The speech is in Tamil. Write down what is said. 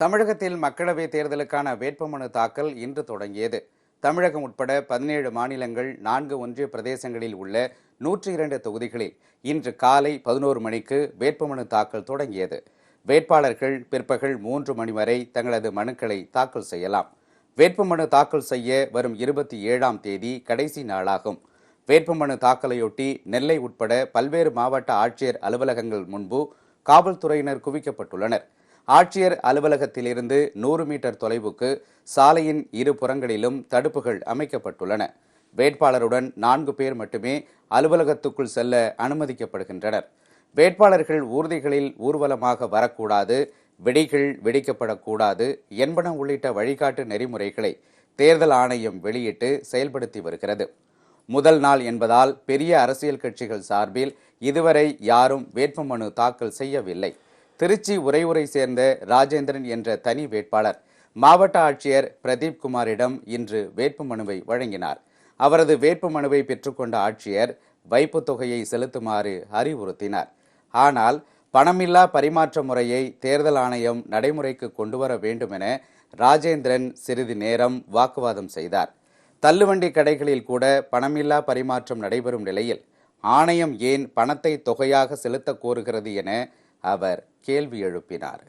தமிழகத்தில் மக்களவைத் தேர்தலுக்கான வேட்புமனு தாக்கல் இன்று தொடங்கியது. தமிழகம் உட்பட 17 மாநிலங்கள், 4 ஒன்றிய பிரதேசங்களில் உள்ள 102 தொகுதிகளில் இன்று காலை 11 மணிக்கு வேட்புமனு தாக்கல் தொடங்கியது. வேட்பாளர்கள் பிற்பகல் 3 மணி வரை தங்களது மனுக்களை தாக்கல் செய்யலாம். வேட்புமனு தாக்கல் செய்ய வரும் 27ஆம் தேதி கடைசி நாளாகும். வேட்புமனு தாக்கலையொட்டி நெல்லை உட்பட பல்வேறு மாவட்ட ஆட்சியர் அலுவலகங்கள் முன்பு காவல்துறையினர் குவிக்கப்பட்டுள்ளனர். ஆட்சியர் அலுவலகத்திலிருந்து 100 மீட்டர் தொலைவுக்கு சாலையின் இரு புறங்களிலும் தடுப்புகள் அமைக்கப்பட்டுள்ளன. வேட்பாளருடன் 4 பேர் மட்டுமே அலுவலகத்துக்குள் செல்ல அனுமதிக்கப்படுகின்றனர். வேட்பாளர்கள் ஊர்திகளில் ஊர்வலமாக வரக்கூடாது, வெடிகள் வெடிக்கப்படக்கூடாது என்பன உள்ளிட்ட வழிகாட்டு நெறிமுறைகளை தேர்தல் ஆணையம் வெளியிட்டு செயல்படுத்தி வருகிறது. முதல் நாள் என்பதால் பெரிய அரசியல் கட்சிகள் சார்பில் இதுவரை யாரும் வேட்புமனு தாக்கல் செய்யவில்லை. திருச்சி உறையூரை சேர்ந்த ராஜேந்திரன் என்ற தனி வேட்பாளர் மாவட்ட ஆட்சியர் பிரதீப் குமாரிடம் இன்று வேட்புமனுவை வழங்கினார். அவரது வேட்புமனுவை பெற்றுக்கொண்ட ஆட்சியர் வைப்பு தொகையை செலுத்துமாறு அறிவுறுத்தினார். ஆனால் பணமில்லா பரிமாற்ற முறையை தேர்தல் ஆணையம் நடைமுறைக்கு கொண்டுவர வேண்டும் என ராஜேந்திரன் சிறிது நேரம் வாக்குவாதம் செய்தார். தள்ளுவண்டி கடைகளில் கூட பணமில்லா பரிமாற்றம் நடைபெறும் நிலையில் ஆணையம் ஏன் பணத்தை தொகையாக செலுத்த கோருகிறது என அவர் கேள்வி எழுப்பினார்.